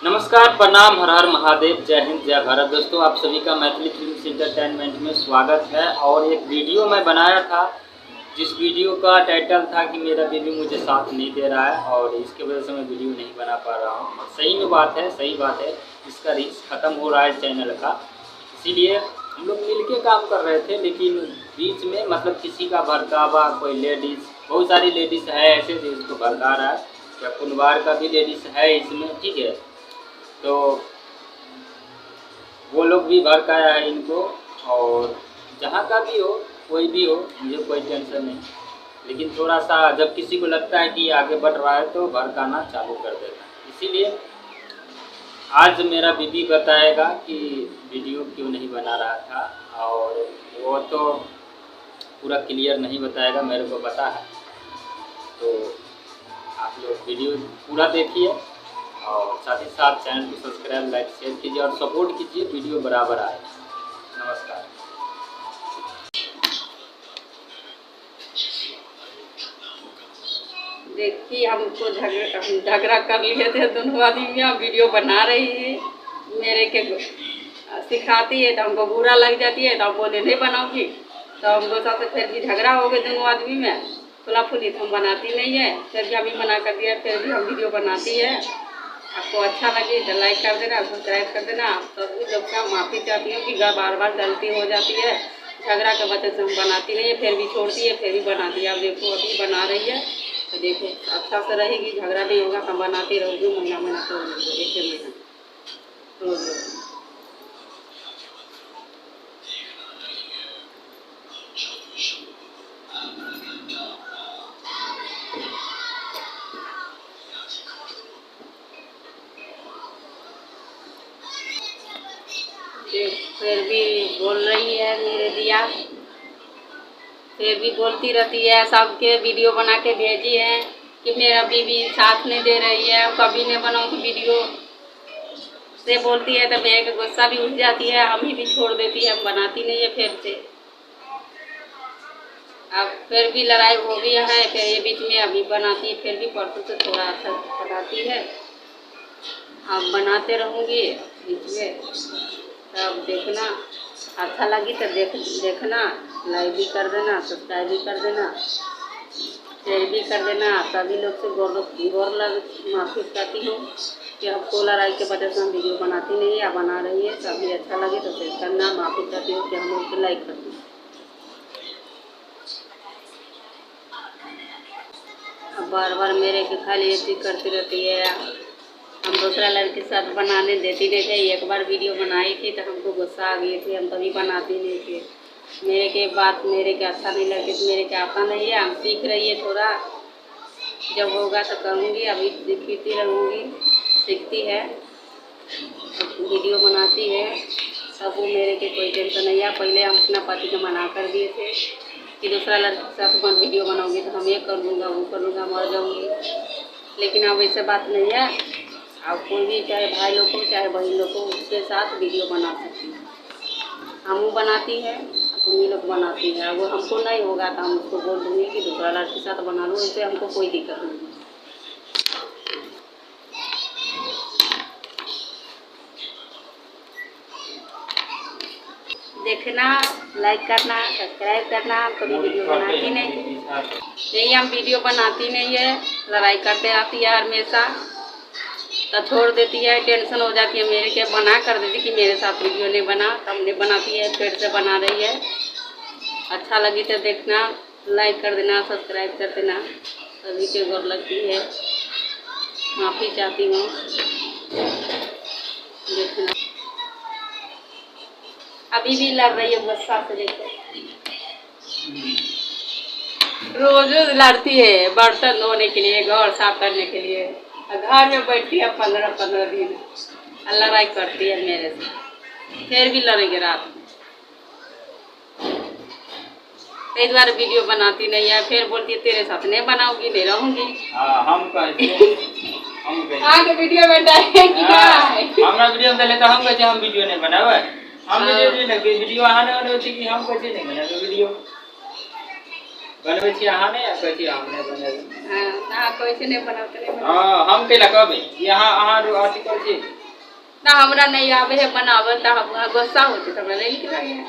नमस्कार, प्रणाम, हर हर महादेव, जय हिंद, जय भारत। दोस्तों, आप सभी का मैथिली फिल्म एंटरटेनमेंट में स्वागत है। और एक वीडियो मैं बनाया था, जिस वीडियो का टाइटल था कि मेरा बेबी मुझे साथ नहीं दे रहा है, और इसके वजह से मैं वीडियो नहीं बना पा रहा हूँ। और सही में बात है, सही बात है, इसका रीच ख़त्म हो रहा है चैनल का। इसीलिए हम लोग मिल के काम कर रहे थे, लेकिन बीच में मतलब किसी का भड़कावा, कोई लेडीज़, बहुत सारी लेडीज़ है ऐसे जिसको भड़का रहा है, या कुनवार का भी लेडीज़ है इसमें, ठीक है। तो वो लोग भी भड़काया है इनको, और जहाँ का भी हो, कोई भी हो, मुझे कोई टेंशन नहीं। लेकिन थोड़ा सा जब किसी को लगता है कि आगे बढ़ रहा है तो भड़काना चालू कर देता है। इसीलिए आज मेरा बीबी बताएगा कि वीडियो क्यों नहीं बना रहा था, और वो तो पूरा क्लियर नहीं बताएगा, मेरे को पता है। तो आप लोग वीडियो पूरा देखिए, और साथ ही साथ चैनल को सब्सक्राइब, लाइक, शेयर कीजिए और सपोर्ट कीजिए, वीडियो बराबर आए। नमस्कार। देखिए, हमको झगड़ा कर लिए थे दोनों आदमी। वीडियो बना रही है, मेरे के सिखाती है तो हमको बुरा लग जाती है, तो हम बोले नहीं बनाऊंगी। तो हम लोग साथ फिर भी झगड़ा हो गए दोनों आदमी में, खुला खुली। तो हम बनाती नहीं है, फिर भी हमें मना कर दिया, फिर भी हम वीडियो बनाती है। आपको अच्छा लगे तो लाइक कर देना, सब्सक्राइब कर देना। सभी लोग का माफ़ी चाहती हूँ कि बार बार गलती हो जाती है, झगड़ा के वजह से हम बनाती नहीं है, फिर भी छोड़ती है, फिर भी बनाती है। अब देखो, अभी बना रही है तो देखो अच्छा से रहेगी, झगड़ा नहीं होगा। हम बनाती रहोगी महीना तो एक महीना रोज रोज। फिर भी बोल रही है मेरे दिया, फिर भी बोलती रहती है। सबके वीडियो बना के भेजी है कि मेरा बीवी साथ नहीं दे रही है, कभी नहीं बनाऊँ वीडियो से बोलती है। तो मेरे को गुस्सा भी उठ जाती है, हम ही भी छोड़ देती है, हम बनाती नहीं है फिर से। अब फिर भी लड़ाई हो गया है, फिर ये बीच में अभी बनाती है, फिर भी परसों से थोड़ा अच्छा बनाती है। अब बनाते रहूँगी बीच में, तब देखना। अच्छा लगी तो देखना, लाइक भी कर देना, सब्सक्राइब भी कर देना, शेयर भी कर देना। सभी लोग से गौर माफ़ी चाहती हूँ कि हमको लड़ाई के वजह से हम वीडियो बनाती नहीं है या बना रही है। सभी अच्छा लगे तो शेयर करना, माफ़ी चाहती हूँ कि हम लोग को लाइक करना। अब बार बार मेरे के खाली ऐसी करती रहती है। हम दूसरा लड़के के साथ बनाने देती नहीं थे। एक बार वीडियो बनाई थी तो हमको गुस्सा आ गई थी, हम कभी बनाती नहीं थे। मेरे के बात मेरे के अच्छा नहीं लगे तो मेरे के आता नहीं है। हम सीख रही है थोड़ा, जब होगा तो करूँगी। अभी सीखती रहूँगी, सीखती है, वीडियो बनाती है। सब वो मेरे के कोई टेंशन नहीं है। पहले हम अपना पति को मना कर दिए थे कि दूसरा लड़के के साथ वीडियो बनाऊँगी तो हम ये कर लूँगा, वो कर लूँगा, मर जाऊँगी। लेकिन अब ऐसे बात नहीं है। अब कोई भी, चाहे भाई लोग को चाहे बहन लोग को, उसके साथ वीडियो बना सकती है। हम बनाती है, तुम लोग बनाती है। वो हमको नहीं होगा तो हम उसको बोल दूँगी कि दूसरा लड़के के साथ बना लो, इससे हमको कोई दिक्कत नहीं है। देखना, लाइक करना, सब्सक्राइब करना। हम कभी वीडियो बनाती नहीं, हम वीडियो बनाती नहीं है। लड़ाई करते आती है हमेशा, तो छोड़ देती है, टेंशन हो जाती है मेरे के। बना कर देती कि मेरे साथ वीडियो नहीं बना, तब नहीं बनाती है, फिर से बना रही है। अच्छा लगी तो देखना, लाइक कर देना, सब्सक्राइब कर देना। सभी के गौर लगती है, माफ़ी चाहती हूँ। देखना, अभी भी लड़ रही है गुस्सा से लेकर, रोज रोज लड़ती है बर्तन धोने के लिए, घर साफ करने के लिए। घर में बैठती है 15-15 दिन, लड़ाई करती है मेरे से। फिर भी लड़ेंगे रात में, कई बार वीडियो बनाती नहीं है। फिर बोलती है तेरे साथ नहीं बनाऊंगी, नहीं रहूंगी। आगे वीडियो में डालेगी हमरा वीडियो में तो हम कैसे हम वीडियो नहीं बनावे। हम वीडियो नहीं लगे, वीडियो आने वाले होती कि हम कैसे नहीं बनावे वीडियो। बनबै छी अहाँ ने कहै छी हम नहीं बने। हाँ ना कोई से नहीं बनाते नहीं बनाते। हां हम केला कहबै यहाँ अहाँ अथी कर छी ना हमरा नहीं आवे है बनावे त हम गुस्सा होते त हमरा नहीं निक लगे है।